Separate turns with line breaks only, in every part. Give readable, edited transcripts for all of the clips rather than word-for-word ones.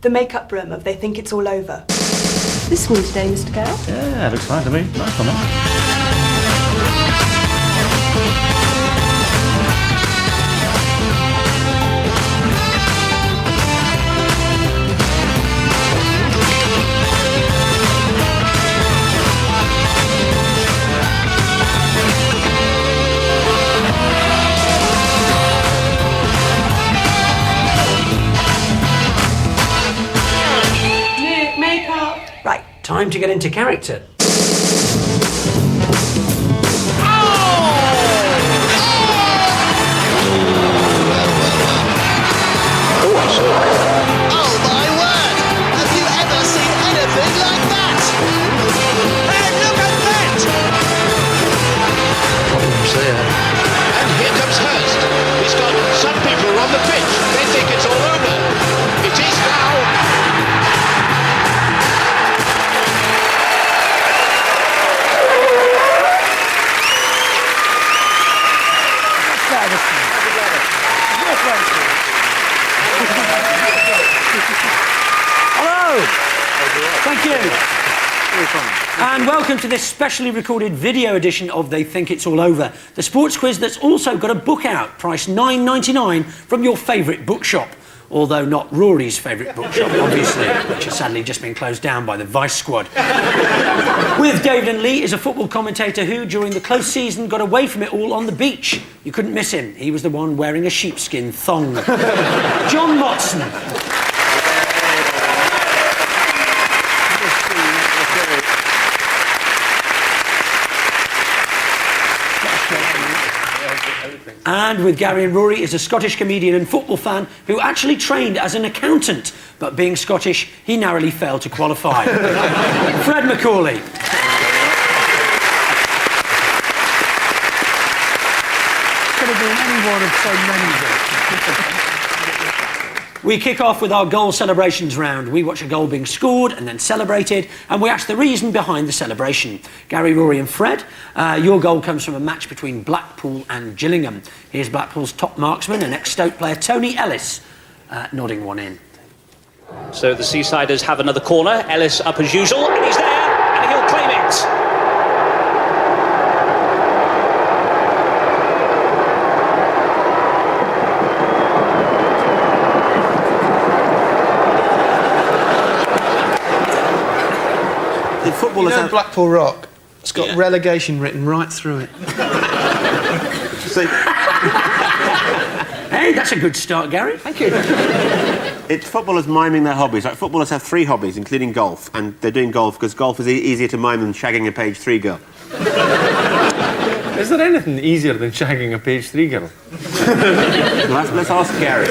The makeup room of They Think It's All Over.
This one today, Mr. Gale.
Yeah, looks fine to me. Nice one, eh?
Right, time to get into character.
Oh my word! Have you ever seen anything like that? Hey, look at that! Problems there. And here comes Hurst. He's got some people on the pitch. They think it's all over. It is now.
Thank you. And welcome to this specially recorded video edition of They Think It's All Over, the sports quiz that's also got a book out, priced $9.99 from your favourite bookshop. Although not Rory's favourite bookshop, obviously, which has sadly just been closed down by the Vice Squad. With David and Lee is a football commentator who, during the close season, got away from it all on the beach. You couldn't miss him. He was the one wearing a sheepskin thong. John Motson. And with Gary and Rory is a Scottish comedian and football fan who actually trained as an accountant, but being Scottish, he narrowly failed to qualify. Fred McCauley.
Could have been any one of so many.
We kick off with our goal celebrations round. We watch a goal being scored and then celebrated, and we ask the reason behind the celebration. Gary, Rory and Fred, your goal comes from a match between Blackpool and Gillingham. Here's Blackpool's top marksman and ex-Stoke player Tony Ellis nodding one in.
So the Seasiders have another corner. Ellis up as usual, and he's there, and he'll claim it.
You know Blackpool Rock? It's got relegation written right through it.
Hey, that's a good start, Gary.
Thank you.
It's footballers miming their hobbies. Like, footballers have 3 hobbies, including golf, and they're doing golf because golf is easier to mime than shagging a page 3 girl.
Is there anything easier than shagging a page 3 girl?
Well, let's ask Gary.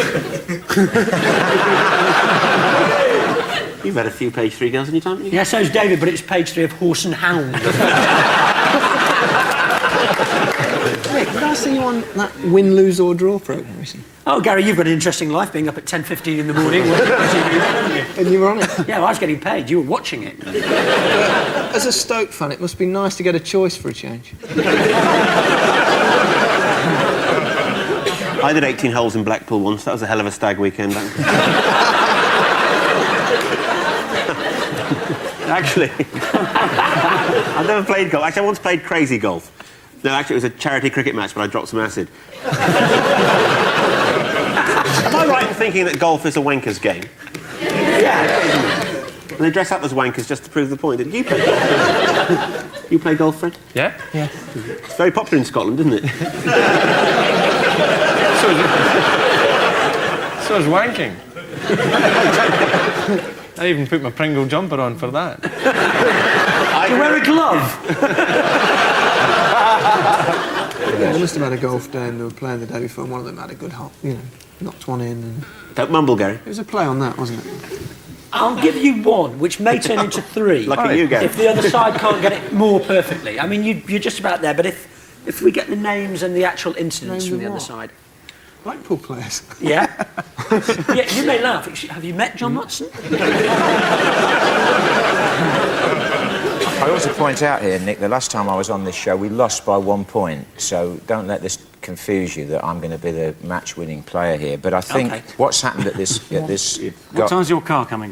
You've had a few page 3 girls in your time, haven't you?
Yeah, so's David, but it's page 3 of Horse and Hound.
Wait, did I see you on that win, lose or draw programme recently?
Oh, Gary, you've got an interesting life, being up at 10:15 in the morning.
And you were on it?
Yeah, well, I was getting paid. You were watching it.
As a Stoke fan, it must be nice to get a choice for a change.
I did 18 holes in Blackpool once. That was a hell of a stag weekend. Actually, I've never played golf. Actually, I once played crazy golf. No, actually, it was a charity cricket match, but I dropped some acid. Am I right in thinking that golf is a wanker's game?
Yeah.
And they dress up as wankers just to prove the point. Did you play golf? You play golf, Fred?
Yeah?
Yeah.
It's very popular in Scotland, isn't it?
So is wanking. I even put my Pringle jumper on for that.
You wear a glove?
Yeah, they must have had a golf day and they were playing the day before, and one of them had a good hop, knocked one in. And
Don't mumble, Gary.
it was a play on that, wasn't it?
I'll give you one, which may turn into 3.
Lucky you, Gary.
If the other side can't get it more perfectly. I mean, you're just about there, but if we get the names and the actual incidents
Names
from
of
the other
what?
side.
Blackpool players.
Yeah? Yeah, you may laugh. Have you met John Motson?
I
I ought to point out here, Nick, the last time I was on this show, we lost by 1 point. So don't let this confuse you that I'm going to be the match-winning player here. But I think what's happened at this...
What time's your car coming?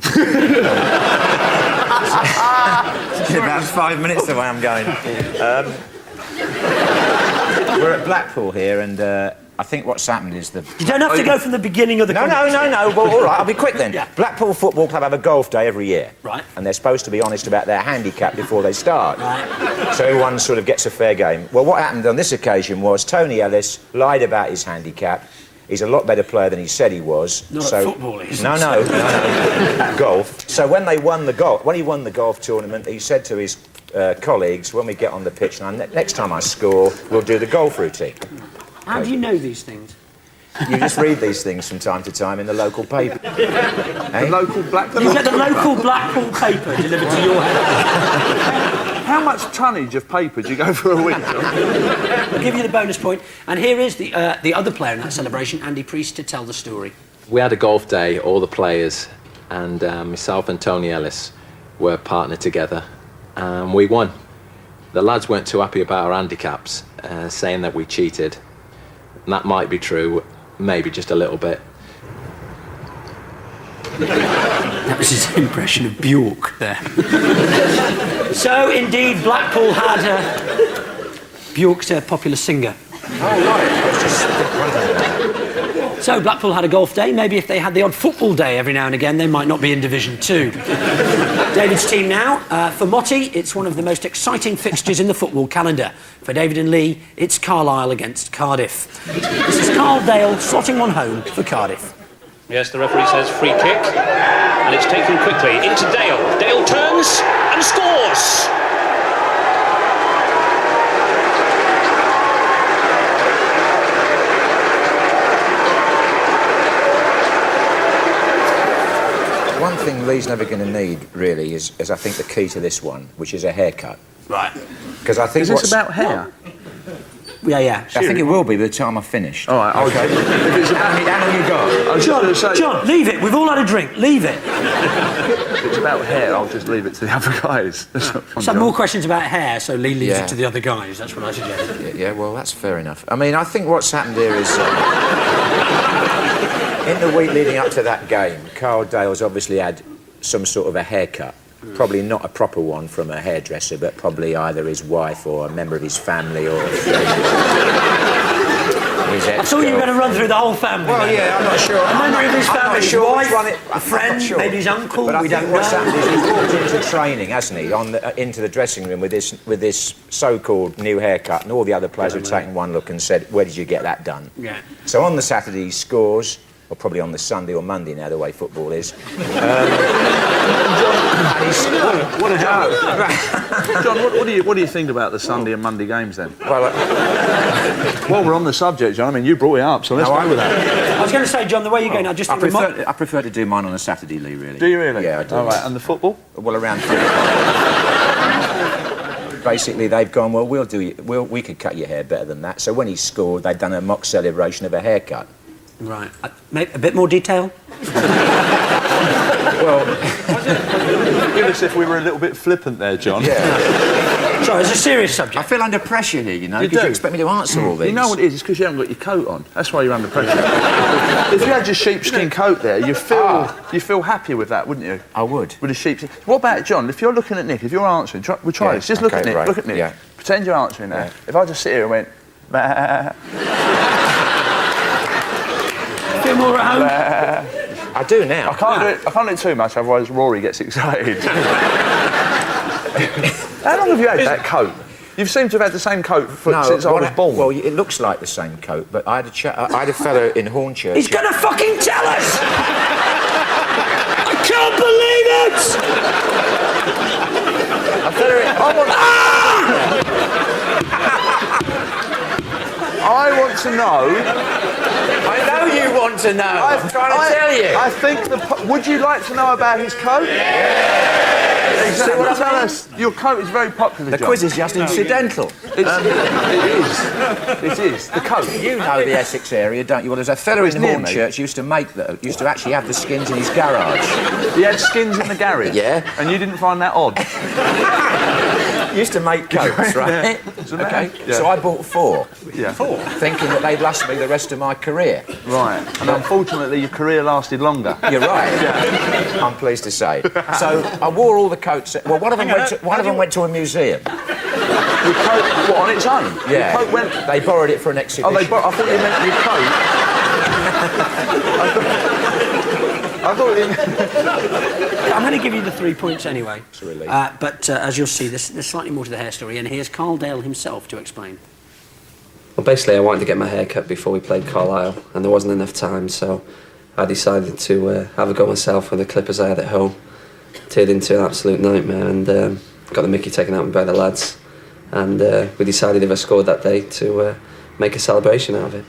About 5 minutes away I'm going. We're at Blackpool here, and I think what's happened is the...
You don't have to go from the beginning of the...
No. Well, all right, I'll be quick then.
Yeah.
Blackpool Football Club have a golf day every year.
Right.
And they're supposed to be honest about their handicap before they start.
Right.
So everyone sort of gets a fair game. Well, what happened on this occasion was Tony Ellis lied about his handicap. He's a lot better player than he said he was.
Not at football, he isn't.
No. At golf. So when he won the golf tournament, he said to his colleagues, when we get on the pitch, next time I score, we'll do the golf routine.
How do you know these things?
You just read these things from time to time in the local paper.
The local Blackpool...
You get the local Blackpool paper delivered to your house.
How much tonnage of paper do you go for a week?
I'll give you the bonus point. And here is the other player in that celebration, Andy Priest, to tell the story.
We had a golf day, all the players, and myself and Tony Ellis were partnered together, and we won. The lads weren't too happy about our handicaps, saying that we cheated. And that might be true, maybe just a little bit.
That was his impression of Bjork there. So, indeed, Blackpool had... Bjork's a popular singer. So, Blackpool had a golf day. Maybe if they had the odd football day every now and again, they might not be in Division 2. David's team now. For Motti, it's one of the most exciting fixtures in the football calendar. For David and Lee, it's Carlisle against Cardiff. This is Carl Dale slotting one home for Cardiff.
Yes, the referee says free kick, and it's taken quickly into Dale. Dale turns and scores!
One thing Lee's never going to need, really, is I think the key to this one, which is a haircut.
Right.
Because I think
Is this about hair?
Yeah.
I think it will be by the time I've finished.
All right, okay. If it's
How many you got?
John, leave it. We've all had a drink. Leave it.
If it's about hair, I'll just leave it to the other guys.
Some more questions about hair, so Lee leaves it to the other guys. That's what I suggest.
Yeah, well, that's fair enough. I mean, I think what's happened here is... in the week leading up to that game, Carl Dale's obviously had some sort of a haircut. Probably not a proper one from a hairdresser, but probably either his wife or a member of his family or... his
I thought you were going to run through the whole family.
Well, yeah, I'm not sure.
A member of his family, his wife, a friend,
sure.
maybe his uncle,
but
we don't know.
What's happened is he's walked into training, hasn't he, into the dressing room with this so-called new haircut, and all the other players have taken one look and said, where did you get that done?
Yeah.
So on the Saturday he scores, or probably on the Sunday or Monday now, the way football is.
What a hell! John, what do you think about the Sunday and Monday games then?
Well,
while we're on the subject, John, I mean, you brought it up, so let's go with that.
I was going to say, John, the way you're going, I
prefer to do mine on a Saturday, Lee, really.
Do you really?
Yeah, I do.
All right, and the football?
Well, around 3 o'clock. Basically, they've gone, well, we could cut your hair better than that. So when he scored, they'd done a mock celebration of a haircut.
Right. A bit more detail?
Well...
Give us if we were a little bit flippant there, John.
Yeah.
Sorry, it's a serious subject.
I feel under pressure here, you know, because you expect me to answer all these.
You know what it is? It's because you haven't got your coat on. That's why you're under pressure. If you had your sheepskin coat there, you feel happy with that, wouldn't you?
I would.
With a sheepskin. What about, John, if you're looking at Nick, if you're answering, we'll try this. Just look at Nick, look at Nick. Yeah. Pretend you're answering now. Yeah. If I just sit here and went...
Feel more at home?
I do now.
I can't do it too much, otherwise Rory gets excited. How long have you had that coat? You seem to have had the same coat since I was born.
Well, it looks like the same coat, but I had a fellow in Hornchurch...
He's going to fucking tell us! I can't believe it!
I want to know...
I know you want to know. I'm trying to tell you.
I think would you like to know about his coat?
Yeah.
See what I tell us? Your coat is very popular,
The
John.
quiz is just incidental.
It is. The coat.
You know the Essex area, don't you? Well, there's a fella in
near me.
Hornchurch used to actually have the skins in his garage.
He had skins in the garage.
Yeah.
And you didn't find that odd.
Used to make coats, right? Okay.
Yeah.
So I bought 4.
Yeah.
Thinking that they'd last me the rest of my career.
Right. And unfortunately, your career lasted longer.
You're right. I'm pleased to say. So I wore all the coats. Well, one of them went to a museum.
Your coat, what, on its own?
Yeah.
Your coat went...
They borrowed it for an exhibition.
Oh, I thought you meant your coat. I thought you meant...
I'm going to give you the 3 points anyway.
It's a relief.
But as you'll see, there's slightly more to the hair story, and here's Carl Dale himself to explain.
Well, basically, I wanted to get my hair cut before we played Carlisle, and there wasn't enough time, so I decided to have a go myself with the clippers I had at home. Turned into an absolute nightmare, and got the mickey taken out of me by the lads. And we decided if I scored that day to make a celebration out of it.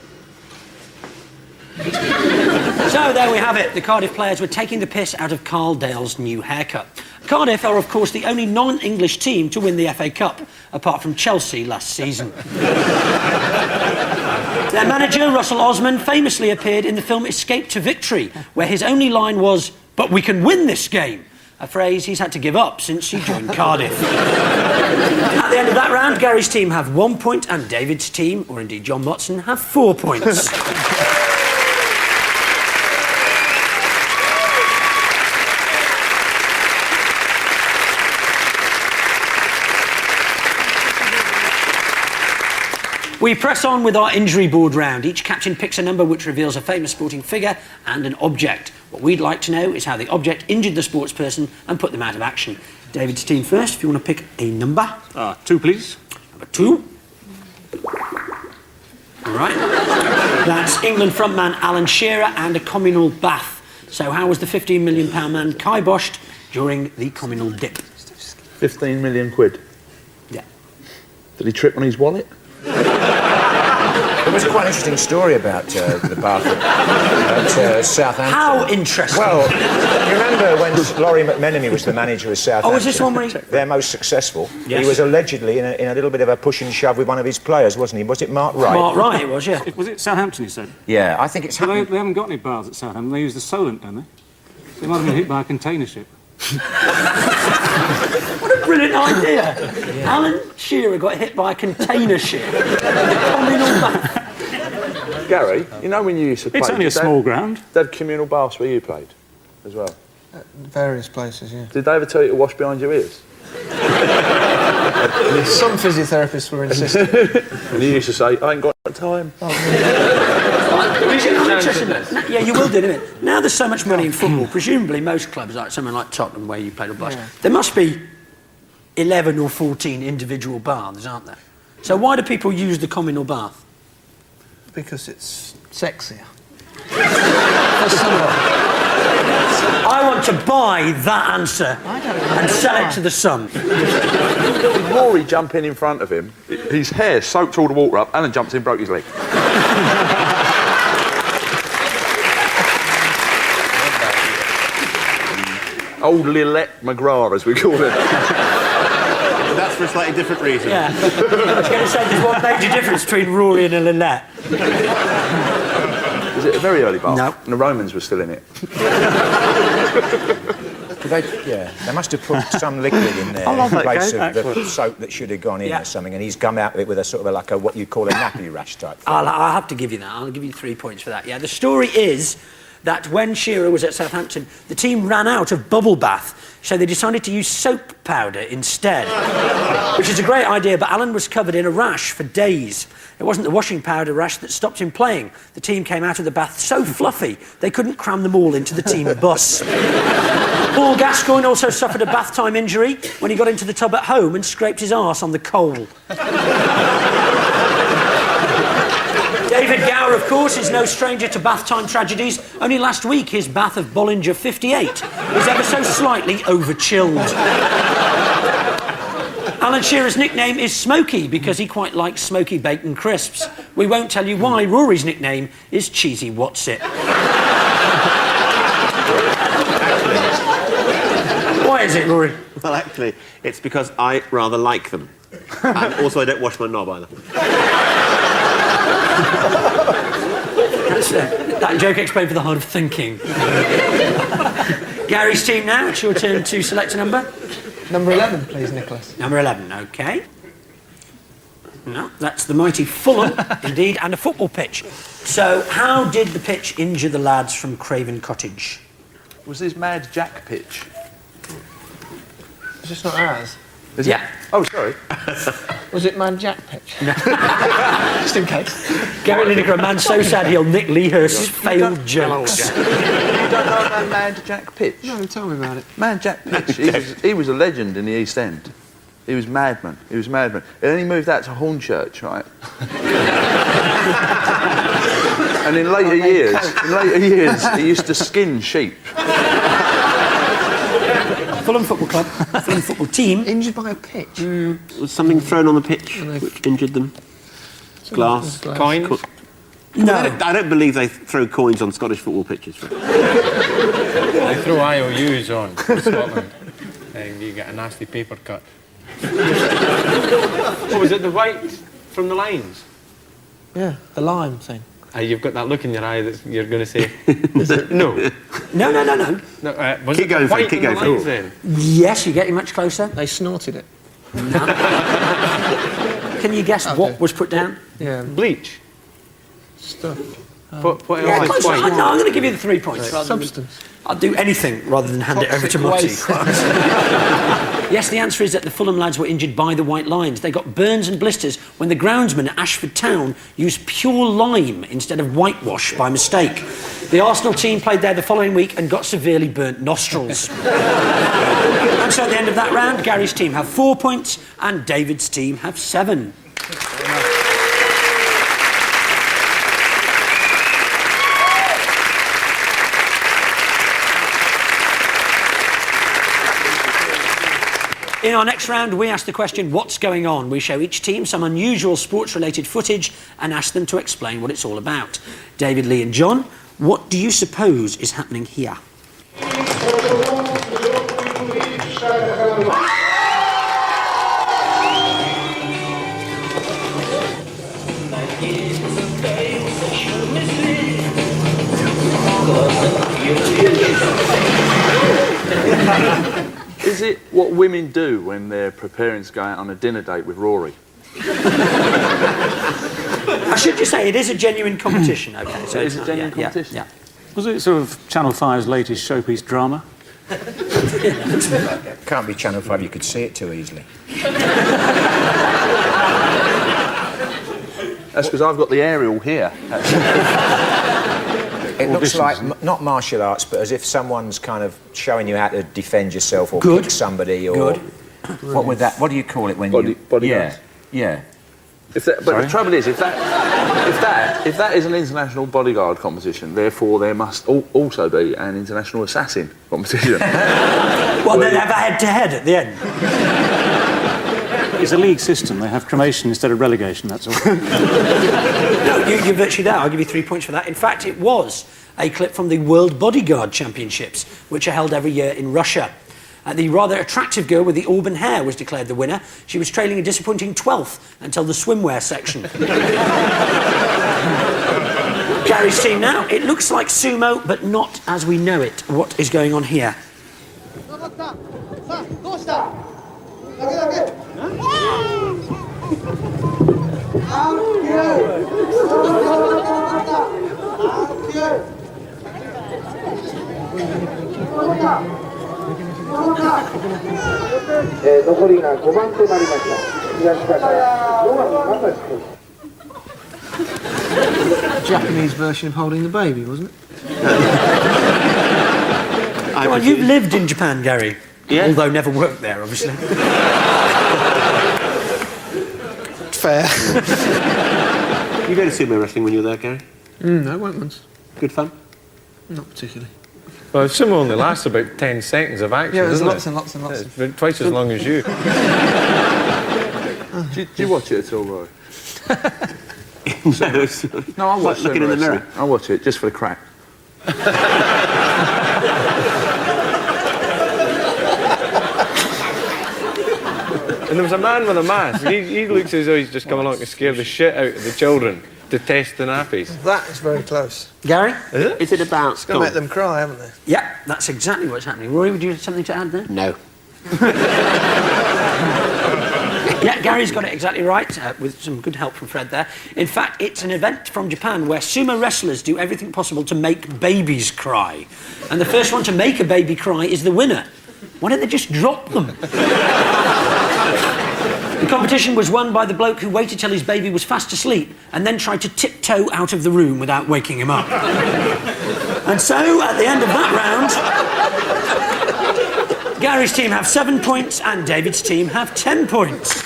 So there we have it. The Cardiff players were taking the piss out of Carl Dale's new haircut. Cardiff are, of course, the only non-English team to win the FA Cup, apart from Chelsea last season. Their manager, Russell Osman, famously appeared in the film Escape to Victory, where his only line was, "But we can win this game," a phrase he's had to give up since he joined Cardiff. At the end of that round, Gary's team have 1 point and David's team, or indeed John Motson, have 4 points. We press on with our injury board round. Each captain picks a number which reveals a famous sporting figure and an object. What we'd like to know is how the object injured the sportsperson and put them out of action. David's team first, if you want to pick a number.
2, please.
Number 2. All right. That's England frontman Alan Shearer and a communal bath. So how was the £15 million man kiboshed during the communal dip?
15 million quid.
Yeah.
Did he trip on his wallet? There was quite an interesting story about the bath at Southampton.
How interesting?
Well, you remember when Laurie McMenemy was the manager of Southampton?
Oh, was this one where
Their most successful.
Yes.
He was allegedly in a little bit of a push and shove with one of his players, wasn't he? Was it Mark Wright?
Mark Wright, it was, yeah.
Was it Southampton, you said?
Yeah, I think it's
They
happened.
haven't got any baths at Southampton. They use the Solent, don't they? They might have been hit by a container ship.
What a brilliant idea. Alan Shearer got hit by a container ship. Communal bath.
Gary, you know when you used to play...
It's only a small ground.
They had communal baths where you played as well?
Various places, yeah.
Did they ever tell you to wash behind your ears?
Some physiotherapists were insistent.
And you used to say, I ain't got time.
Yeah, you will do, didn't it? Now there's so much money in football, presumably most clubs, like somewhere like Tottenham, where you played on bus, there must be 11 or 14 individual baths, aren't there? So why do people use the communal bath?
Because it's sexier.
I want to buy that answer and sell it to the Sun.
Did Rory jump in front of him? His hair soaked all the water up. Alan jumped in, broke his leg. Old Lillette McGrath, as we call it.
That's for a slightly different reason.
Yeah. I was going to say there's one major difference between Rory and a Lynette.
Was it a very early bath?
No.
And the Romans were still in it.
They must have put some liquid in there
I love
in
that
place
game,
of the soap that should have gone in or something, and he's come out of it with a sort of like what you call a nappy rash type thing.
I'll have to give you that. I'll give you 3 points for that. Yeah, the story is that when Shearer was at Southampton, the team ran out of bubble bath, so they decided to use soap powder instead, which is a great idea, but Alan was covered in a rash for days. It wasn't the washing powder rash that stopped him playing. The team came out of the bath so fluffy, they couldn't cram them all into the team bus. Paul Gascoigne also suffered a bath time injury when he got into the tub at home and scraped his arse on the coal. David Gower, of course, is no stranger to bath time tragedies. Only last week, his bath of Bollinger 58 was ever so slightly over-chilled. Alan Shearer's nickname is Smokey because he quite likes smoky bacon crisps. We won't tell you why Rory's nickname is Cheesy What's-It. Boy, is it, Rory?
Well, actually, it's because I rather like them. And also, I don't wash my knob either.
That joke explained for the hard of thinking. Gary's team now. It's your turn to select a number.
Number 11, please, Nicholas.
Number 11, OK. No, that's the mighty Fulham, indeed, and a football pitch. So, how did the pitch injure the lads from Craven Cottage?
Was this Mad Jack pitch?
It's just not ours.
Is
Yeah.
it? Oh, sorry.
Was it Man Jack pitch? Just in case.
Gary Lineker, a man so sad he'll Nick Leehurst's failed jokes.
You don't know about Mad Jack pitch?
No, tell me about it.
Mad Jack pitch. He was a legend in the East End. He was madman. He was madman. And then he moved out to Hornchurch, right? And in later years, he used to skin sheep.
Fulham Football Club, Fulham Football Team.
Injured by a pitch?
Was something thrown on the pitch which injured them? Glass?
Coins?
No.
I don't believe they throw coins on Scottish football pitches.
They throw IOUs on in Scotland, and you get a nasty paper cut. What was it, the white from the lines?
Yeah, the lime thing.
You've got that look in your eye that you're going to say, no.
No.
No, was
Keep
it
going,
white
Frank, keep
from the
going,
lines then?
Yes, you're getting much closer.
They snorted it.
Can you guess what was put down?
Yeah.
Bleach.
Stuff.
What
Yeah,
else is
close.
white?
No, I'm going to give you the 3 points. rather than-
Substance.
I'll do anything rather than hand it over to Motti. Yes, the answer is that the Fulham lads were injured by the white lines. They got burns and blisters when the groundsman at Ashford Town used pure lime instead of whitewash by mistake. The Arsenal team played there the following week and got severely burnt nostrils. And so at the end of that round, Gary's team have 4 points and David's team have 7. In our next round, we ask the question, what's going on? We show each team some unusual sports-related footage and ask them to explain what it's all about. David, Lee and John, what do you suppose is happening here?
Is it what women do when they're preparing to go out on a dinner date with Rory?
I should just say it is a genuine competition. Okay, so
It's a genuine competition?
Yeah.
Was it sort of Channel 5's latest showpiece drama?
Can't be Channel 5, you could see it too easily.
That's because I've got the aerial here.
It looks like, not martial arts, but as if someone's kind of showing you how to defend yourself or
Good.
kick somebody or...
Good.
What would that... What do you call it when
Body
yeah,
guards.
yeah.
But the trouble is, if that is an international bodyguard competition, therefore there must also be an international assassin competition.
Well, then have a head-to-head at the end.
It's a league system. They have cremation instead of relegation, that's all.
No, you're virtually there. I'll give you 3 points for that. In fact, it was a clip from the World Bodyguard Championships, which are held every year in Russia. The rather attractive girl with the auburn hair was declared the winner. She was trailing a disappointing 12th until the swimwear section. Gary's team now. It looks like sumo, but not as we know it. What is going on here?
Japanese version of holding the baby, wasn't it?
Well, you've lived in Japan, Gary.
Yeah.
Although never worked there, obviously.
Fair.
You go to sumo wrestling when you were there, Gary?
I went once.
Good fun?
Not particularly.
Well, sumo only lasts about 10 seconds of action,
Yeah, there's
doesn't
lots
it?
and lots and lots.
It's about twice as long as you.
Do you watch it at all, Rory?
No,
No, I watch
looking in the mirror.
I watch it just for the crack.
And there was a man with a mask. He looks as though he's just come along to scare the shit out of the children to test the nappies.
That is very close.
Gary?
Is it?
Is it about...
It's going to make them cry, haven't they?
Yeah, that's exactly what's happening. Rory, would you have something to add there?
No.
Yeah, Gary's got it exactly right, with some good help from Fred there. In fact, it's an event from Japan where sumo wrestlers do everything possible to make babies cry. And the first one to make a baby cry is the winner. Why don't they just drop them? The competition was won by the bloke who waited till his baby was fast asleep and then tried to tiptoe out of the room without waking him up. And so, at the end of that round, Gary's team have 7 points and David's team have 10 points.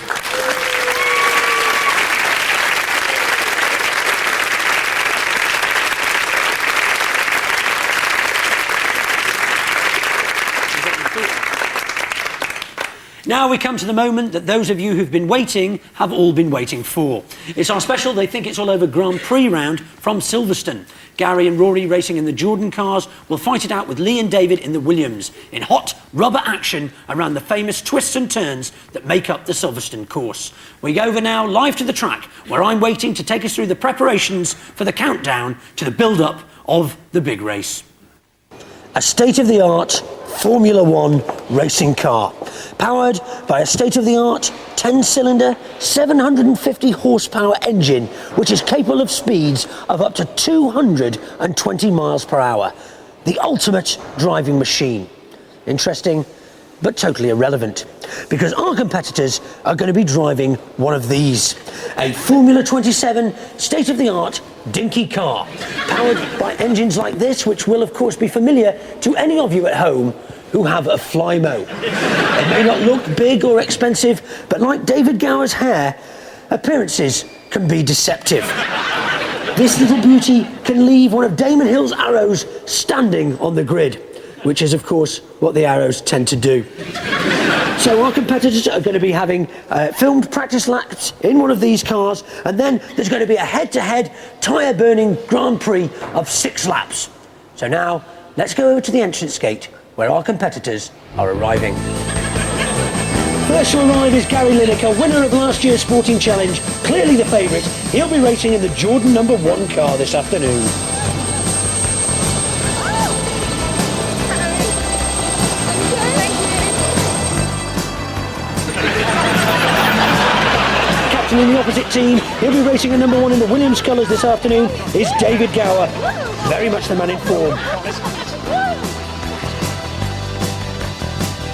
Now we come to the moment that those of you who've been waiting have all been waiting for. It's our special They Think It's All Over Grand Prix round from Silverstone. Gary and Rory racing in the Jordan cars will fight it out with Lee and David in the Williams in hot rubber action around the famous twists and turns that make up the Silverstone course. We go over now live to the track where I'm waiting to take us through the preparations for the countdown to the build-up of the big race. A state-of-the-art Formula One racing car, powered by a state-of-the-art 10-cylinder, 750 horsepower engine, which is capable of speeds of up to 220 miles per hour. The ultimate driving machine. Interesting, but totally irrelevant, because our competitors are going to be driving one of these, a Formula 27 state-of-the-art dinky car, powered by engines like this, which will of course be familiar to any of you at home who have a Flymo. It may not look big or expensive, but like David Gower's hair, appearances can be deceptive. This little beauty can leave one of Damon Hill's arrows standing on the grid, which is of course what the arrows tend to do. So our competitors are going to be having filmed practice laps in one of these cars, and then there's going to be a head-to-head tyre-burning Grand Prix of 6 laps. So now, let's go over to the entrance gate, where our competitors are arriving. First to arrive is Gary Lineker, winner of last year's Sporting Challenge, clearly the favourite. He'll be racing in the Jordan No. 1 car this afternoon. Captain in the opposite team, he'll be racing a No. 1 in the Williams colours this afternoon, is David Gower, very much the man in form.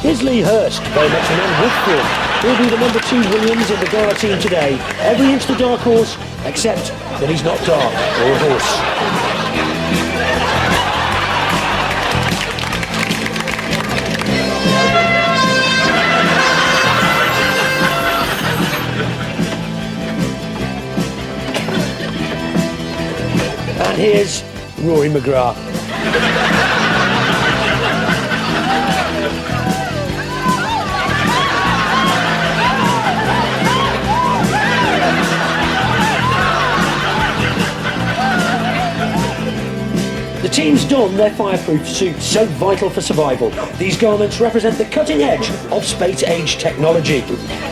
Here's Lee Hurst, very much a man with form. He'll be the No. 2 Williams in the Gara team today. Every inch the dark horse, except that he's not dark or a horse. And here's Rory McGrath. The teams don their fireproof suits, so vital for survival. These garments represent the cutting edge of space-age technology.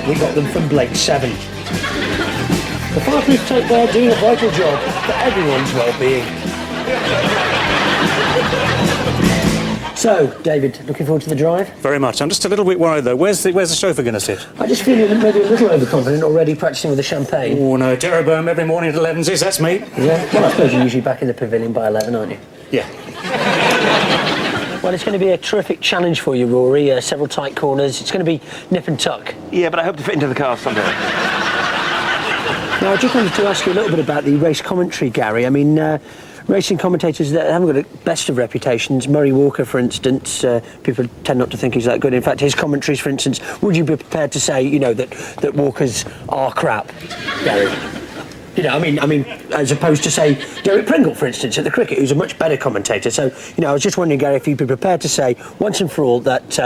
We got them from Blake 7. The fireproof tape there doing a vital job for everyone's well-being. So, David, looking forward to the drive?
Very much. I'm just a little bit worried, though. Where's the chauffeur going to sit?
I just feel you're maybe a little overconfident already practising with the champagne.
Oh, no. Jeroboam every morning at 11s. That's me.
Yeah? Well, I suppose you're usually back in the pavilion by 11, aren't you?
Yeah.
Well, it's going to be a terrific challenge for you, Rory. Several tight corners. It's going to be nip and tuck.
Yeah, but I hope to fit into the car someday.
Now, I just wanted to ask you a little bit about the race commentary, Gary. I mean, racing commentators that haven't got the best of reputations. Murray Walker, for instance, people tend not to think he's that good. In fact, his commentaries, for instance, would you be prepared to say, you know, that Walkers are crap, Gary? You know, I mean, as opposed to, say, Derek Pringle, for instance, at the cricket, who's a much better commentator. So, you know, I was just wondering, Gary, if you'd be prepared to say, once and for all, that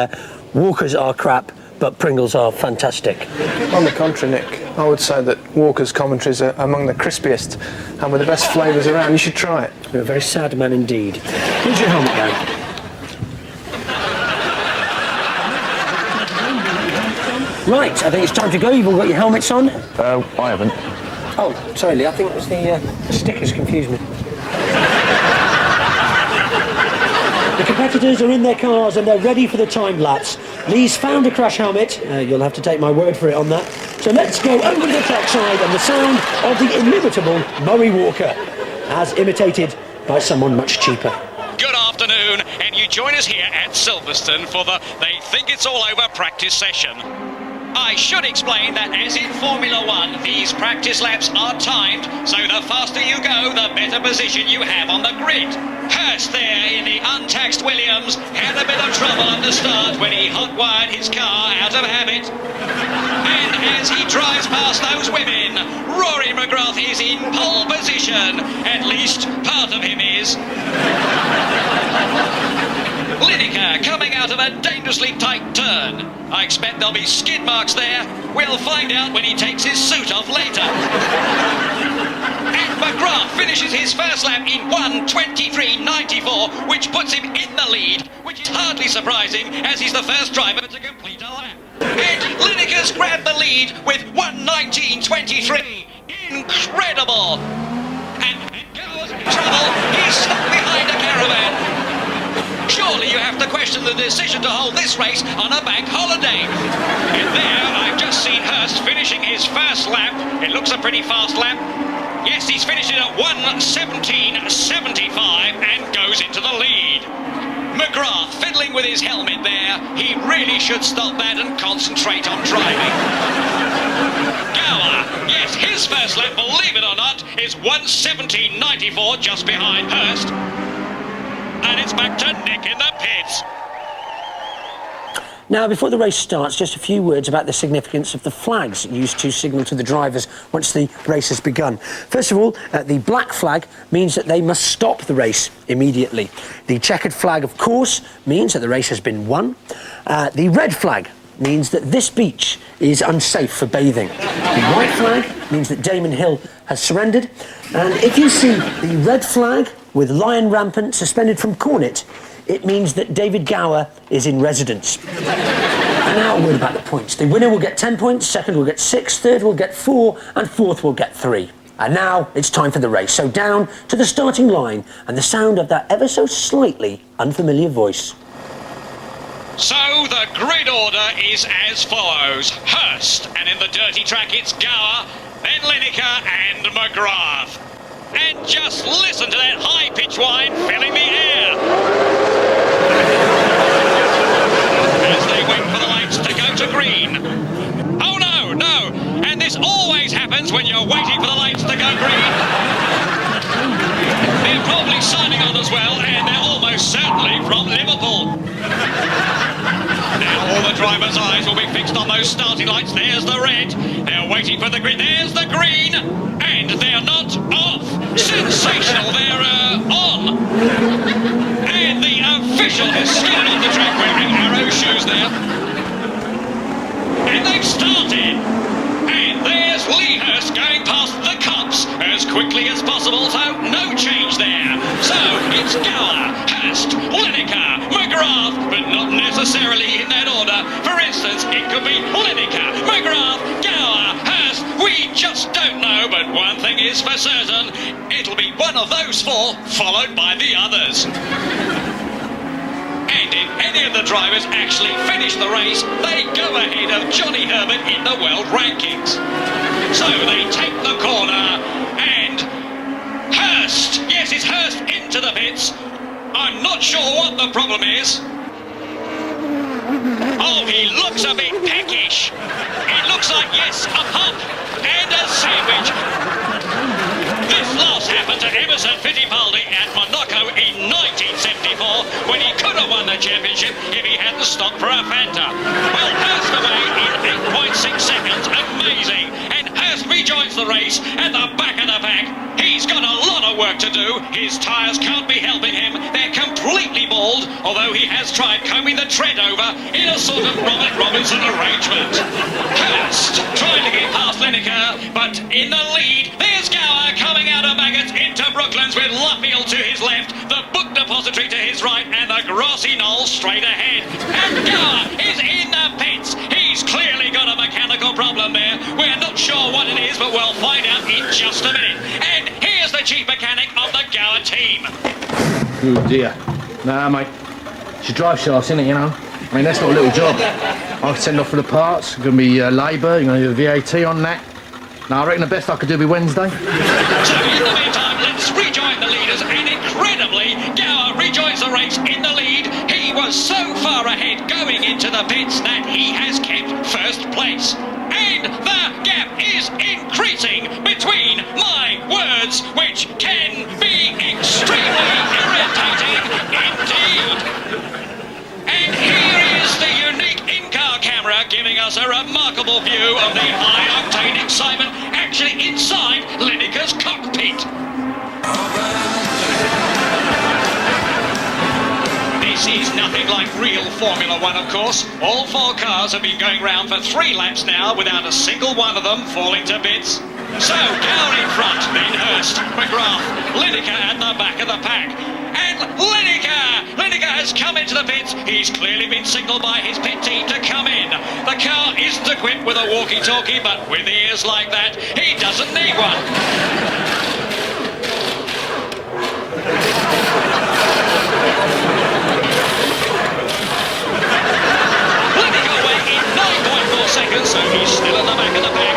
Walkers are crap, but Pringles are fantastic.
On the contrary, Nick, I would say that Walker's commentaries are among the crispiest and with the best flavours around. You should try it.
You're a very sad man indeed. Here's your helmet, Gary. Right, I think it's time to go. You've all got your helmets on.
I haven't.
Oh, sorry, Lee. I think it was the stickers confused me. The competitors are in their cars and they're ready for the time lapse. Lee's found a crash helmet. You'll have to take my word for it on that. So let's go over to the trackside and the sound of the inimitable Murray Walker, as imitated by someone much cheaper.
Good afternoon, and you join us here at Silverstone for the They Think It's All Over practice session. I should explain that as in Formula One, these practice laps are timed, so the faster you go, the better position you have on the grid. Hurst there in the untaxed Williams had a bit of trouble at the start when he hot-wired his car out of habit. And as he drives past those women, Rory McGrath is in pole position. At least part of him is. Lineker coming out of a dangerously tight turn. I expect there'll be skid marks there. We'll find out when he takes his suit off later. And McGrath finishes his first lap in 1:23.94, which puts him in the lead, which is hardly surprising as he's the first driver to complete a lap. And Lineker's grabbed the lead with 1:19.23. Incredible! And goes in trouble. He's stuck behind a caravan. Surely you have to question the decision to hold this race on a bank holiday. And there, I've just seen Hurst finishing his first lap. It looks a pretty fast lap. Yes, he's finished it at 1:17.75 and goes into the lead. McGrath fiddling with his helmet there. He really should stop that and concentrate on driving. Gower, yes, his first lap, believe it or not, is 1:17.94, just behind Hurst. And it's back to Nick in the pits.
Now, before the race starts, just a few words about the significance of the flags used to signal to the drivers once the race has begun. First of all, the black flag means that they must stop the race immediately. The checkered flag, of course, means that the race has been won. The red flag means that this beach is unsafe for bathing. The white flag means that Damon Hill has surrendered. And if you see the red flag with Lion Rampant suspended from Cornet, it means that David Gower is in residence. And now a word about the points. The winner will get 10 points, second will get 6, third will get 4, and fourth will get 3. And now it's time for the race. So down to the starting line and the sound of that ever so slightly unfamiliar voice.
So the grid order is as follows. Hurst, and in the dirty track it's Gower, then Lineker and McGrath. And just listen to that high-pitched whine filling the air. As they wait for the lights to go to green. Oh no, no, and this always happens when you're waiting for the lights to go green. They're probably signing on as well, and they're almost certainly from Liverpool. Now all the drivers' eyes will be fixed on those starting lights. There's the red. They're waiting for the green. There's the green. And they're not off. Sensational. They're on. And the official has skidded off the track wearing Arrow shoes there. And they've started. And there's Lee Hurst going past the cops as quickly as possible, so no change there. So it's Gower, Hurst, Lineker, McGrath, but not necessarily in that order. For instance, it could be Lineker, McGrath, Gower, Hurst. We just don't know, but one thing is for certain, it'll be one of those four, followed by the others. And if any of the drivers actually finish the race, they go ahead of Johnny Herbert in the world rankings. So they take the corner, and Hurst, yes, it's Hurst into the pits. I'm not sure what the problem is. Oh, he looks a bit peckish. It looks like, yes, a pump and a sandwich. This last happened to Emerson Fittipaldi at Monaco in 1974 when he could have won the championship if he hadn't stopped for a Fanta. Well, Hurst away in 8.6 seconds. Amazing. And Hurst rejoins the race at the back of the pack. He's got a lot of work to do. His tyres can't be helping him. They're completely bald, although he has tried combing the tread over in a sort of Robert Robinson arrangement. Hurst trying to get past Lineker, but in the lead, there's Gower coming out of Baggots into Brooklands with Luffield to his left, the Book Depository to his right, and the grassy knoll straight ahead. And Gower is in the pits. He's clearly got to make problem there. We're not sure what it is, but we'll find out in just a minute. And here's the chief mechanic of the Gower team.
Oh dear. Nah, mate. It's your drive shafts, innit, you know? I mean, that's not a little job. I can send off for the parts. It's going to be labour. You're going to do the VAT on that. Now, I reckon the best I could do will be Wednesday.
So, in the meantime, let's rejoin the leaders. And incredibly, Gower rejoins the race in the lead. He was so far ahead going into the pits that he has kept first place. And the gap is increasing between my words, which can be extremely irritating indeed. And here is the unique in-car camera giving us a remarkable view of the high-octane excitement actually inside Lineker's cockpit. This is nothing like real Formula One, of course. All 4 cars have been going round for 3 laps now without a single one of them falling to bits. So, Gower in front, then Hurst, McGrath, Lineker at the back of the pack. And Lineker has come into the pits. He's clearly been signalled by his pit team to come in. The car isn't equipped with a walkie-talkie, but with ears like that, he doesn't need one. Lineker went in 9.4 seconds, so he's still at the back of the pack.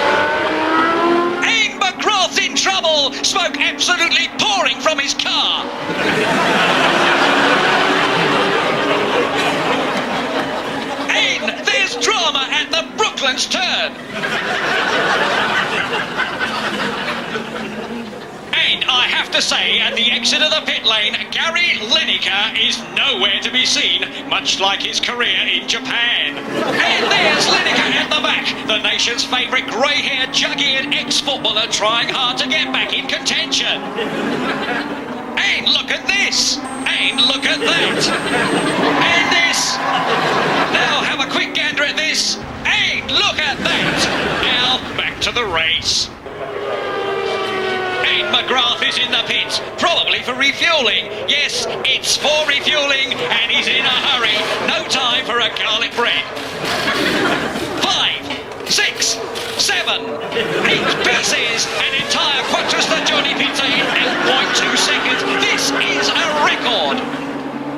And McGrath's in trouble. Smoke absolutely pouring from his car. And there's drama at the Brooklands turn. And I have to say, at the exit of the pit lane, Gary Lineker is nowhere to be seen, much like his career in Japan. And there's Lineker at the back, the nation's favourite grey-haired, jug-eared ex-footballer trying hard to get back in contention. And look at this! And look at that! And this! Now have a quick gander at this! And look at that! Now back to the race. And McGrath is in the pits, probably for refuelling. Yes, it's for refuelling, and he's in a hurry. No time for a garlic bread. 5, 6, 7, 8 pieces, an entire Quattro Stagioni pizza in 8.2 seconds. This is a record.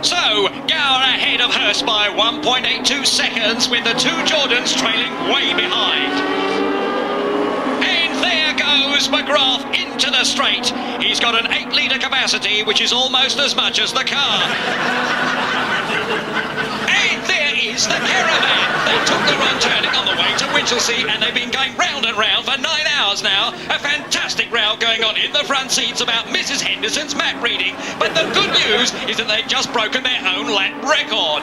So, Gower ahead of Hurst by 1.82 seconds, with the 2 Jordans trailing way behind. There goes McGrath into the straight. He's got an 8-litre capacity, which is almost as much as the car. And there is the caravan. They took the wrong turning on the way to Winchelsea, and they've been going round and round for 9 hours now. A fantastic row going on in the front seats about Mrs. Henderson's map reading. But the good news is that they've just broken their own lap record.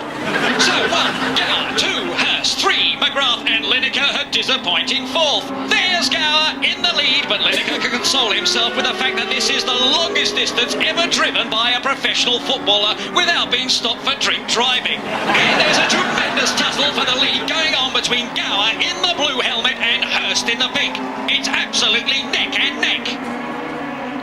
So 1, Gower, 2, Hurst, 3, McGrath and Lineker a disappointing 4th. There's Gower in the lead, but Lineker can console himself with the fact that this is the longest distance ever driven by a professional footballer without being stopped for drink driving. And there's a tremendous tussle for the lead going on between Gower in the blue helmet and Hurst in the pink. It's absolutely neck and neck.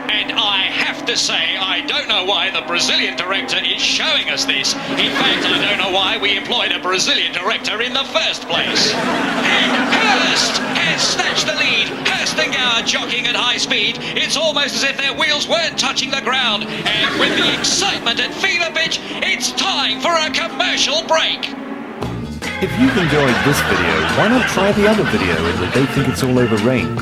And I have to say, I don't know why the Brazilian director is showing us this. In fact, I don't know why we employed a Brazilian director in the first place. And Hurst has snatched the lead. Hurst and Gower jockeying at high speed. It's almost as if their wheels weren't touching the ground. And with the excitement at fever pitch, it's time for a commercial break.
If you've enjoyed this video, why not try the other video in the They Think It's All Over range?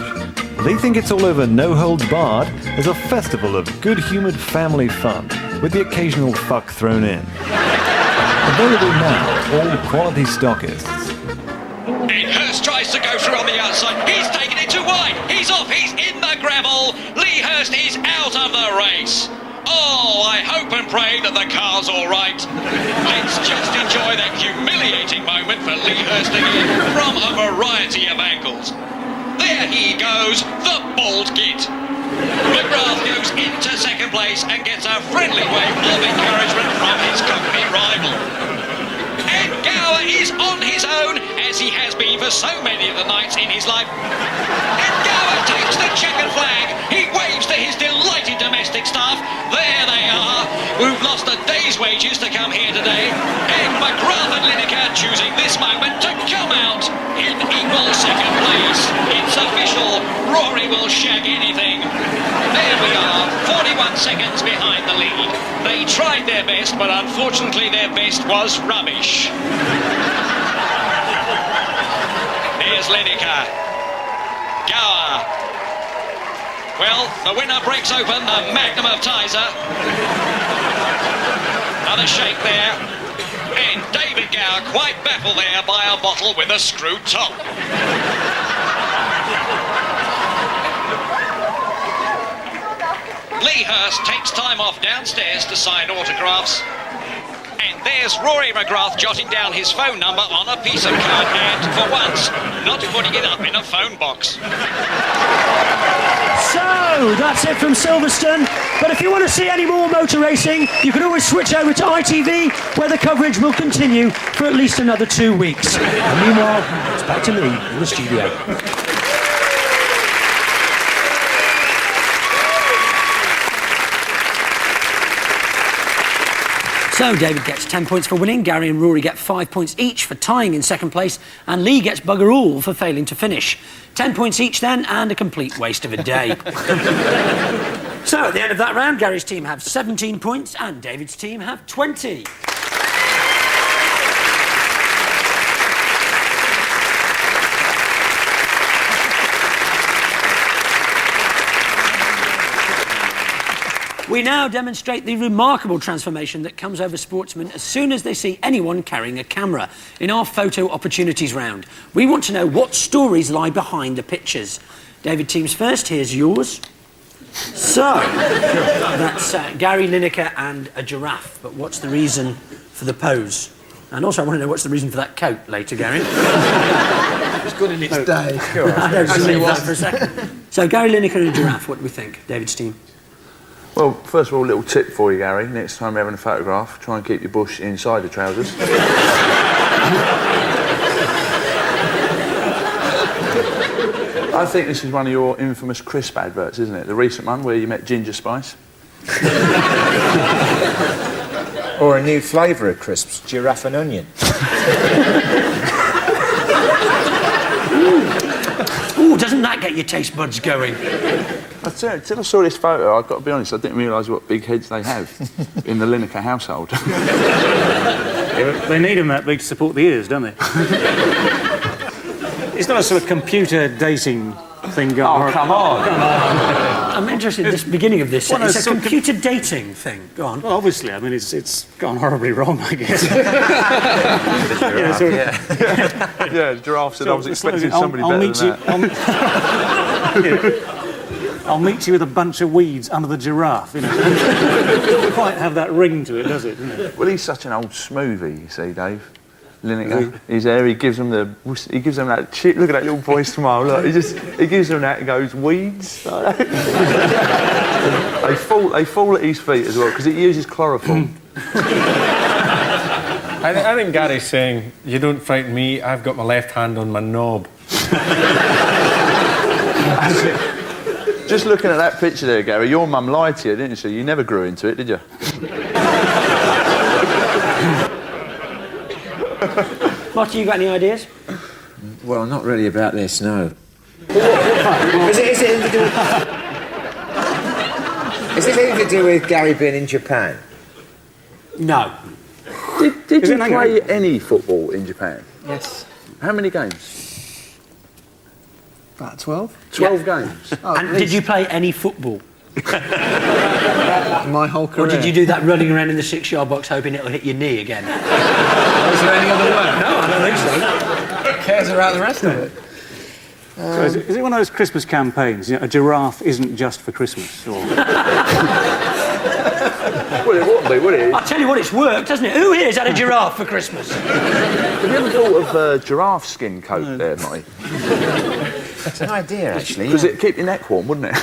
They Think It's All Over No Holds Barred is a festival of good-humoured family fun, with the occasional fuck thrown in. Available now, all quality stockists.
And Hurst tries to go through on the outside. He's taken it too wide. He's off. He's in the gravel. Lee Hurst is out of the race. Oh, I hope and pray that the car's all right. Let's just enjoy that humiliating moment for Lee Hurst again from a variety of angles. There he goes, the bald git. McGrath goes into second place and gets a friendly wave of encouragement from his cockpit rival. And Gower is on his own, as he has been for so many of the nights in his life. And Gower takes the checkered flag. He waves to his delighted domestic staff. There they are, who've lost a day's wages to come here today. And McGrath and Lineker choosing this moment to come out in equal comfortable second place. It's official. Rory will shag anything. There we are, 41 seconds behind the lead. They tried their best, but unfortunately their best was rubbish. Here's Lineker. Gower. Well, the winner breaks open the magnum of Tizer. Another shake there. And David Gower quite baffled there by a bottle with a screwed top. Lee Hurst takes time off downstairs to sign autographs. And there's Rory McGrath jotting down his phone number on a piece of card and, for once, not putting it up in a phone box.
So, that's it from Silverstone. But if you want to see any more motor racing, you can always switch over to ITV, where the coverage will continue for at least another 2 weeks. And meanwhile, it's back to me in the studio. So David gets 10 points for winning, Gary and Rory get 5 points each for tying in second place, and Lee gets bugger all for failing to finish. 10 points each then, and a complete waste of a day. So at the end of that round, Gary's team have 17 points and David's team have 20. We now demonstrate the remarkable transformation that comes over sportsmen as soon as they see anyone carrying a camera. In our Photo Opportunities round, we want to know what stories lie behind the pictures. David team's first, here's yours. So, that's Gary Lineker and a giraffe, but what's the reason for the pose? And also I want to know what's the reason for that coat later, Gary.
It's good in its day.
I don't just leave that for a second. So Gary Lineker and a giraffe, what do we think, David's team?
Well, first of all, a little tip for you, Gary. Next time you're having a photograph, try and keep your bush inside the trousers. I think this is one of your infamous crisp adverts, isn't it? The recent one where you met Ginger Spice.
Or a new flavour of crisps, giraffe and onion.
Ooh, doesn't that get your taste buds going?
Till I saw this photo, I've got to be honest, I didn't realise what big heads they have in the Lineker household.
They need them that big to support the ears, don't they? It's not a sort of computer dating thing going on.
Oh, come on.
I'm interested in this beginning of this. It's a computer dating thing. Go on.
Well, obviously, I mean, it's gone horribly wrong, I guess.
Yeah, Giraffe said I was expecting somebody better than that.
I'll meet you with a bunch of weeds under the giraffe, you know. It doesn't quite have that ring to it, does it?
Well, he's such an old smoothie, you see, Dave. Lineker. He's there, he gives them that shit, look at that little boy smile, look, he gives them that and goes, weeds? They fall at his feet as well, because it uses chloroform.
I think Gary's saying, you don't frighten me, I've got my left hand on my knob.
Just looking at that picture there, Gary, your mum lied to you, didn't she? You never grew into it, did you?
Martin, you got any ideas?
Well, not really about this, no. Is this anything to do with Gary being in Japan?
No.
Did you play any football in Japan?
Yes.
How many games?
About 12.
12 games.
Oh,
and did you play any football?
My whole career.
Or did you do that running around in the 6-yard box hoping it'll hit your knee again?
Was there any other word?
No, I don't think so.
Who cares about the rest of it?
So is it one of those Christmas campaigns? You know, a giraffe isn't just for Christmas, or...
Well, it wouldn't be, would it?
I'll tell you what, it's worked, hasn't it? Who here's had a giraffe for Christmas?
Have you ever thought of a giraffe skin coat there, Marty?
That's an idea, actually.
Because it'd keep your neck warm, wouldn't it?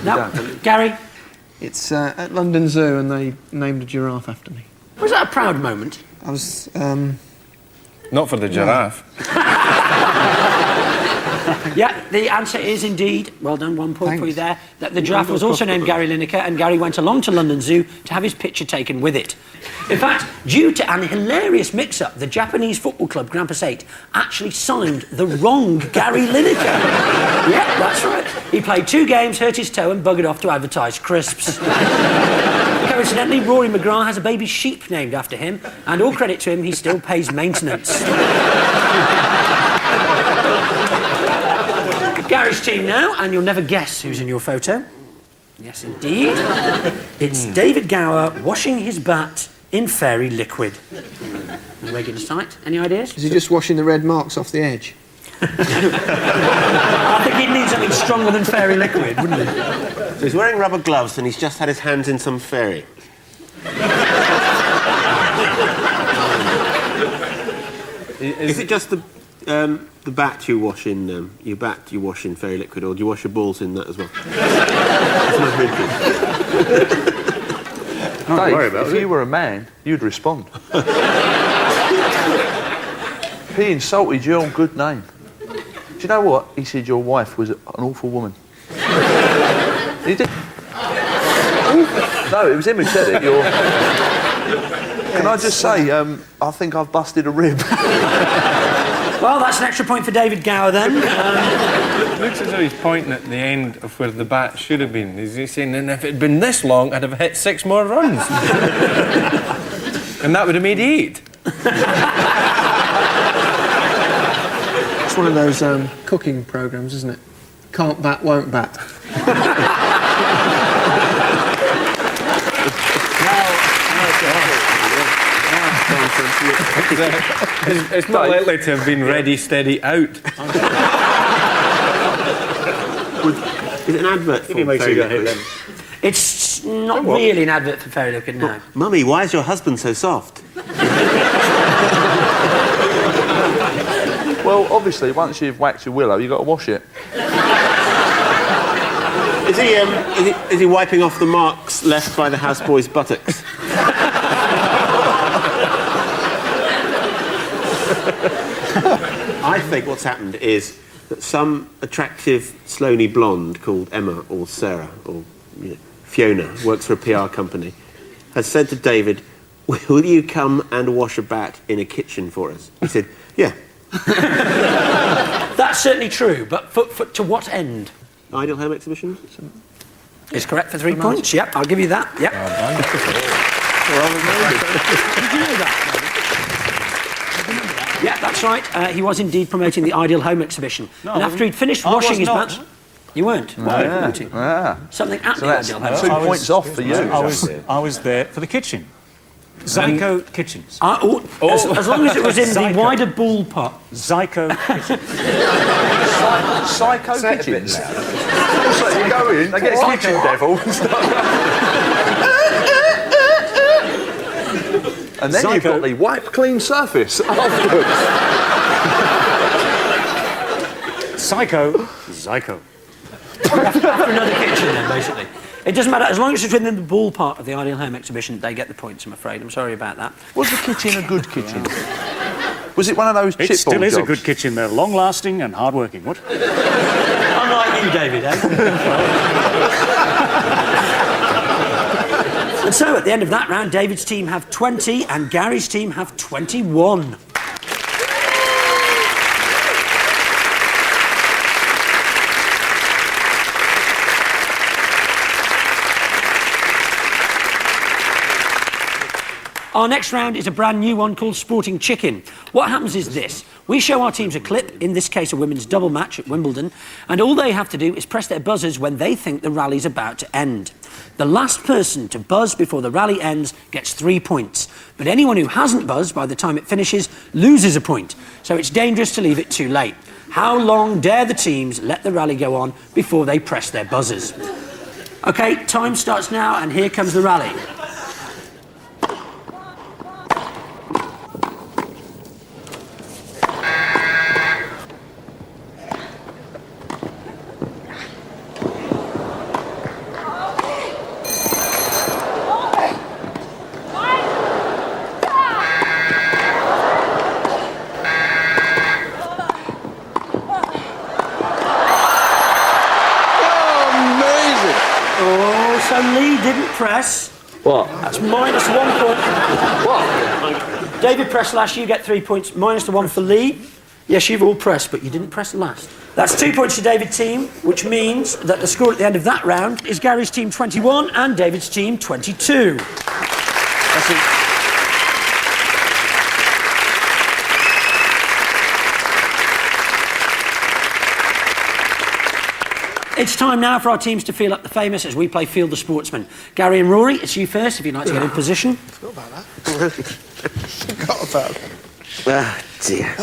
No. Gary?
It's at London Zoo and they named a giraffe after me.
Was that a proud moment?
I was...
Not for the giraffe.
Yeah, the answer is indeed, well done, 1 point for you there, that the giraffe was also named Gary Lineker, and Gary went along to London Zoo to have his picture taken with it. In fact, due to an hilarious mix-up, the Japanese football club Grampus 8 actually signed the wrong Gary Lineker. Yeah, that's right. He played 2 games, hurt his toe and buggered off to advertise crisps. Coincidentally, Rory McGrath has a baby sheep named after him, and all credit to him, he still pays maintenance. Gary's team now, and you'll never guess who's in your photo. Yes, indeed. It's David Gower washing his bat in fairy liquid. A regular sight. Any ideas?
Is he just washing the red marks off the edge?
I think he'd need something stronger than fairy liquid, wouldn't he?
So he's wearing rubber gloves and he's just had his hands in some fairy. Is it just the bat you wash in you wash in fairy liquid, or do you wash your balls in that as well?
Dave, if you were a man, you'd respond. He insulted your good name. Do you know what? He said your wife was an awful woman. He did. No, it was him who said it. Can I just say, I think I've busted a rib.
Well, that's an extra point for David Gower then.
It looks as though he's pointing at the end of where the bat should have been. He's saying, and if it had been this long, I'd have hit 6 more runs. And that would have made 8.
It's one of those cooking programmes, isn't it? Can't bat, won't bat.
It's not likely to have been ready, steady, out.
Is it an advert for fairy liquid?
It's not really an advert for fairy liquid, no.
Mummy, why is your husband so soft?
Well, obviously, once you've whacked your willow, you've got to wash it.
Is he wiping off the marks left by the houseboy's buttocks? I think what's happened is that some attractive, slowly blonde called Emma or Sarah or Fiona, works for a PR company, has said to David, "Will you come and wash a bat in a kitchen for us?" He said, "Yeah."
That's certainly true, but to what end?
Ideal Home Exhibition?
Is correct for 3 points. Yep, I'll give you that. Yep. Did you know that? Yeah, that's right. He was indeed promoting the Ideal Home Exhibition.
No,
and after he'd finished washing his bat... You weren't? Why?
Yeah.
Something at the
that's
Ideal Home
2 points off for you.
I was there for the kitchen. Zyco Kitchens.
As long as it was in the wider ball pot.
Zyco Kitchens.
Psycho Kitchens. So you go in, they get kitchen devil. And then you've got the wipe clean surface afterwards.
Zyco.
After another kitchen then, basically. It doesn't matter, as long as it's within the ball part of the Ideal Home Exhibition, they get the points, I'm afraid. I'm sorry about that.
Was the kitchen a good kitchen? Was it one of those chipboard
It still is
jobs?
a good kitchen. They're long-lasting and hard-working. What?
Unlike you, David, eh? And so, at the end of that round, David's team have 20 and Gary's team have 21. Our next round is a brand new one called Sporting Chicken. What happens is this. We show our teams a clip, in this case a women's double match at Wimbledon, and all they have to do is press their buzzers when they think the rally's about to end. The last person to buzz before the rally ends gets 3 points, but anyone who hasn't buzzed by the time it finishes loses a point, so it's dangerous to leave it too late. How long dare the teams let the rally go on before they press their buzzers? OK, time starts now, and here comes the rally. press.
What?
That's minus 1 point.
What?
David pressed last, you get 3 points. Minus the 1 for Lee. Yes, you've all pressed, but you didn't press last. That's 2 points to David's team, which means that the score at the end of that round is Gary's team 21 and David's team 22. That's it. It's time now for our teams to feel up the famous as we play Field the Sportsman. Gary and Rory, it's you first if you'd like to get in position.
I forgot about that. Forgot about that.
Oh, dear.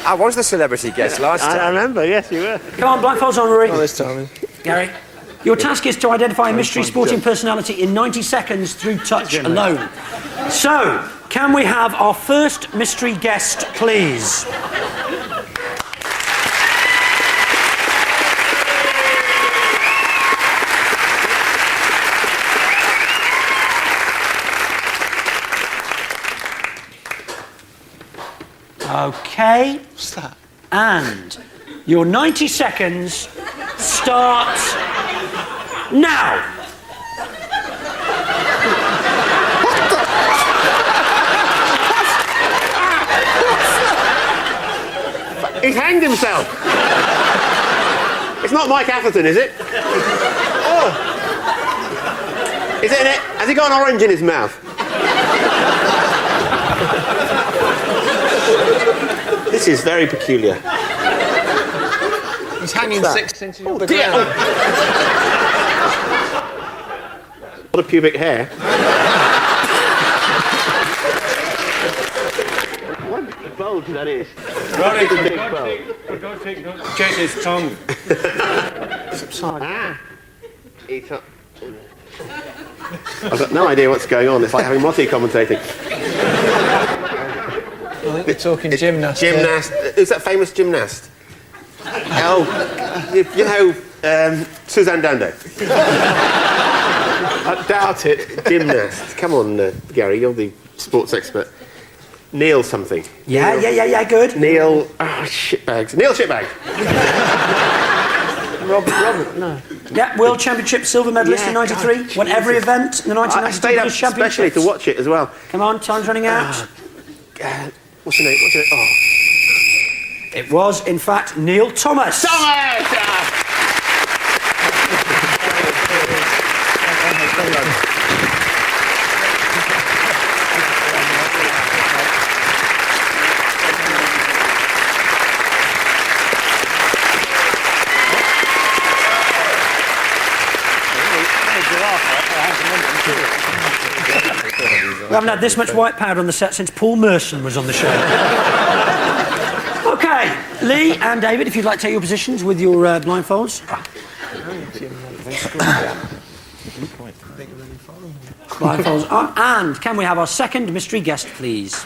I was the celebrity guest last time.
I remember, yes, you were.
Come on, blindfolds on, Rory.
Not this time.
Gary, your task is to identify a mystery sporting personality in 90 seconds through touch alone. So, can we have our first mystery guest, please? Okay.
What's that?
And your 90 seconds start now.
He's hanged himself. It's not Mike Atherton, is it? Oh. Is it in it? Has he got an orange in his mouth? This is very peculiar.
He's hanging 6 inches off the
Dear.
ground.
A lot of pubic hair. What a bulge that is.
Rory,
It's a big bulge.
for God's sake, don't chase his tongue.
Ah. Eat up. I've got no idea what's going on. It's like having Motti commentating.
I think we're talking gymnast.
Gymnast. Who's that famous gymnast? Oh, you know, Suzanne Dando. I doubt it. Gymnast. Come on, Gary, you're the sports expert. Neil something.
Yeah, good.
Neil. Shitbags. Neil Shitbag.
Robert, no.
Yeah, World Championship silver medalist in '93.
God,
Won every event in the 1992
I stayed up
British Championships.
especially to watch it as well.
Come on, time's running out.
What's your name? Oh.
It was, in fact, Neil Thomas. We haven't had this much white powder on the set since Paul Merson was on the show. OK, Lee and David, if you'd like to take your positions with your blindfolds. Blindfolds on. And can we have our second mystery guest, please?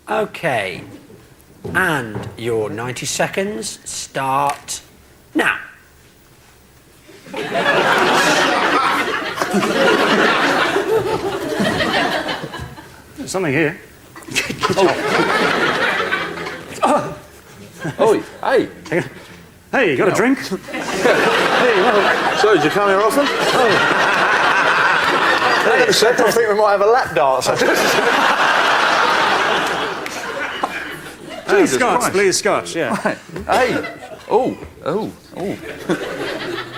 OK, and your 90 seconds start now.
There's something here.
Oh, hey.
Hey, you got a drink?
So, did you come here often?
I think we might have a lap dance.
Please, Scotch, please, Scotch, yeah.
Right. Hey. Oh.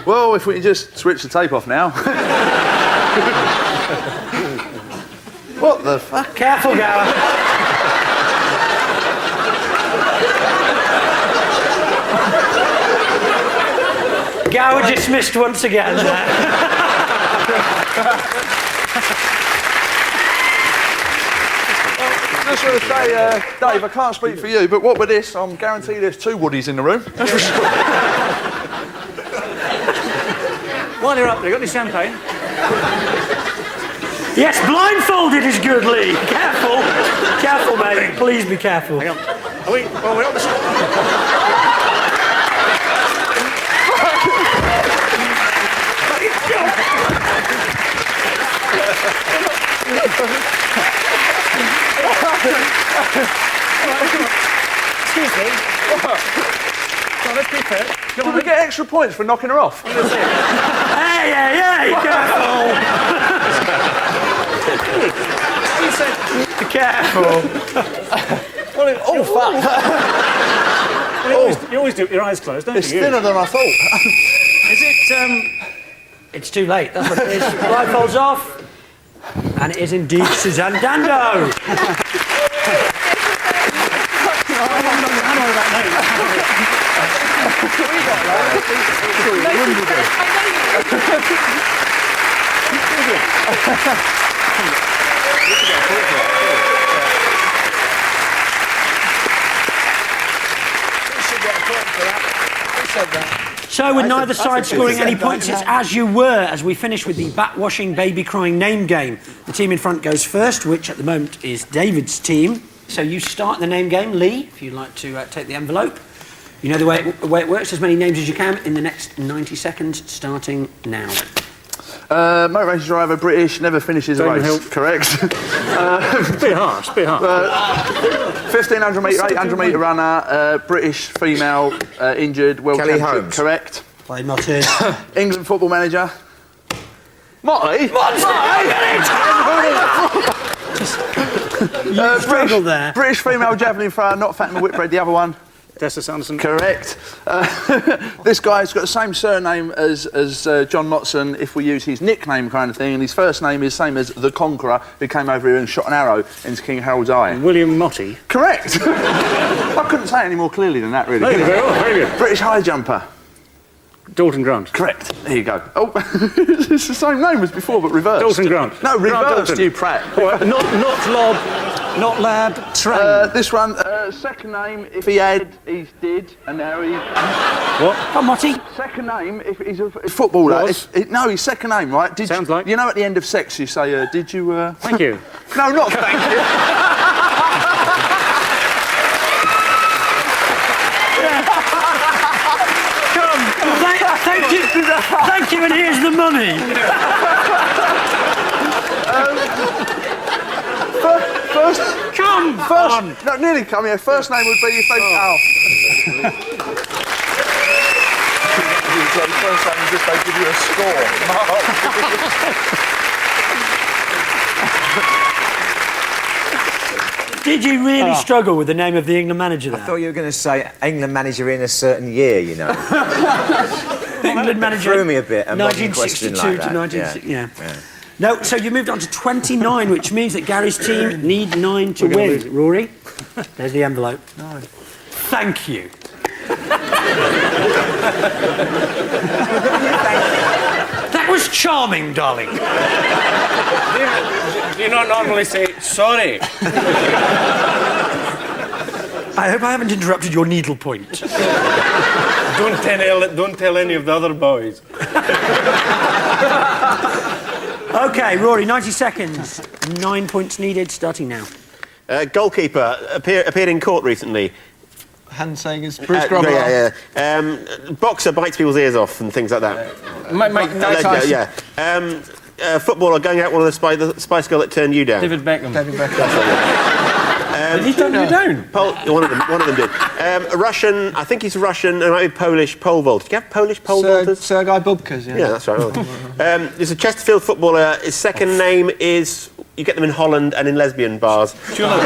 Well, if we can just switch the tape off now. What the fuck?
Careful, Gower. Gower dismissed once again.
Just want to say, Dave, I can't speak for you, but what with this, I'm guaranteed there's 2 Woodies in the room. That's for sure.
While you're up there, got any champagne?
Yes, blindfolded is good, Lee. Careful. Careful, mate. Please be careful.
Hang on. Are we? Well, we're on the...
Excuse me.
Well, let's be fair.
Do we get extra points for knocking her off?
Hey, careful! Careful.
Oh, fuck.
Well, you always do it with your eyes closed, don't
It's
you?
thinner than I thought.
Is it, It's too late, that's what it is. Blindfolds off. And it is indeed Suzanne Dando. So, with neither side scoring any points, it's as you were as we finish with the bat-washing, baby-crying name game. The team in front goes first, which at the moment is David's team. So you start the name game. Lee, if you'd like to take the envelope. You know the way it works, as many names as you can in the next 90 seconds, starting now.
Motor race driver, British, never finishes a race. Correct.
Bit harsh, bit harsh.
1500 metre, 800 metre runner, British female, injured, world
Kelly
champion.
Holmes.
Correct.
Play Motters.
England football manager. Motley?
You struggled there.
British female javelin thrower, not Fatima Whitbread, the other one.
Tessa Sanderson.
Correct. This guy's got the same surname as John Motson if we use his nickname kind of thing, and his first name is same as the Conqueror, who came over here and shot an arrow into King Harold's eye.
William Motti.
Correct. I couldn't say it any more clearly than that, really.
Very well, very good.
British high jumper.
Dalton Grant.
Correct. There you go. Oh, it's the same name as before, but reversed.
Dalton Grant.
No,
Grant
reversed,
Dalton.
you prat.
Not Lob, not Lad, Train.
This one, second name, if he had, he's did, and now he...
What?
Come, Motti.
Second name, if he's a footballer... No, his second name, right?
Sounds like...
You know at the end of sex you say, did you...
Thank you.
No, not thank you.
Thank you, and here's the money.
First...
Come on.
No, nearly come here. First name would be your favourite... Oh. First name just they give you a score.
Did you really struggle with the name of the England manager there?
I thought you were going to say England manager in a certain year, you know.
England manager.
Threw me a bit.
1962
like
to 1960. Yeah. No, so you moved on to 29, which means that Gary's team need 9 to win. Rory, there's the envelope. No. Thank you. That was charming, darling.
Do you not normally say sorry?
I hope I haven't interrupted your needlepoint.
Don't tell any of the other boys.
OK, Rory, 90 seconds. 9 points needed, starting now.
Goalkeeper appeared in court recently.
Hand saying is Bruce Grobbelaar.
Yeah. Boxer bites people's ears off and things like that.
Mike Tyson.
Yeah. Footballer going out one of the Spice Girl that turned you down.
David Beckham.
Did he turn you down?
One of them did. A Russian, I think he's Russian, and might be Polish pole vaulter. Do you have Polish pole vaulters?
Sergei Bubka's, yeah.
Yeah, that's right. There's a Chesterfield footballer. His second name is... You get them in Holland and in lesbian bars. Sean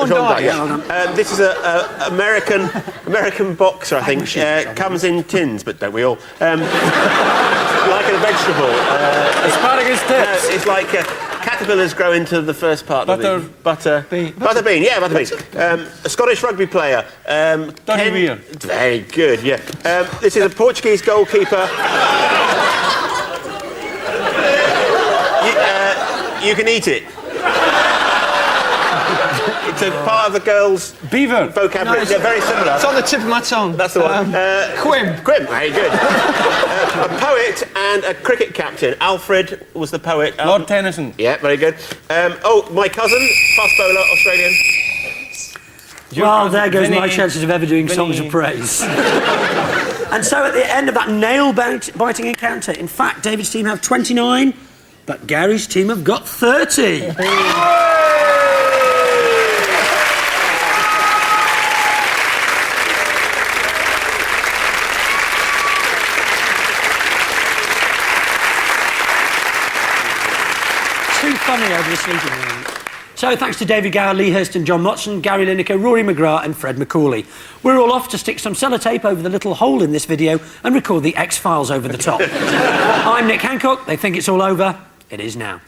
Dyche, yeah. This is an American boxer, I think. Comes in tins, but don't we all? Like a vegetable.
Asparagus tips.
It's like caterpillars grow into the first part of the butterbean. A Scottish rugby player.
Donny Weir.
Very good, yeah. This is a Portuguese goalkeeper. You can eat it. It's a part of the girls'
beaver
vocabulary.
No,
They're very similar.
It's on the tip of my tongue.
That's the one.
Quim.
Quim, very good. A poet and a cricket captain. Alfred was the poet.
Lord Tennyson.
Yeah, very good. My cousin, fast bowler, Australian.
Well, there goes my chances of ever doing songs of praise. And so at the end of that nail-biting encounter, in fact, David's team have 29, but Gary's team have got 30. Too funny over the sleeping room. So thanks to David Gower, Lee Hurst and John Motson, Gary Lineker, Rory McGrath and Fred McCauley. We're all off to stick some sellotape over the little hole in this video and record the X-Files over the top. I'm Nick Hancock. They think it's all over. It is now.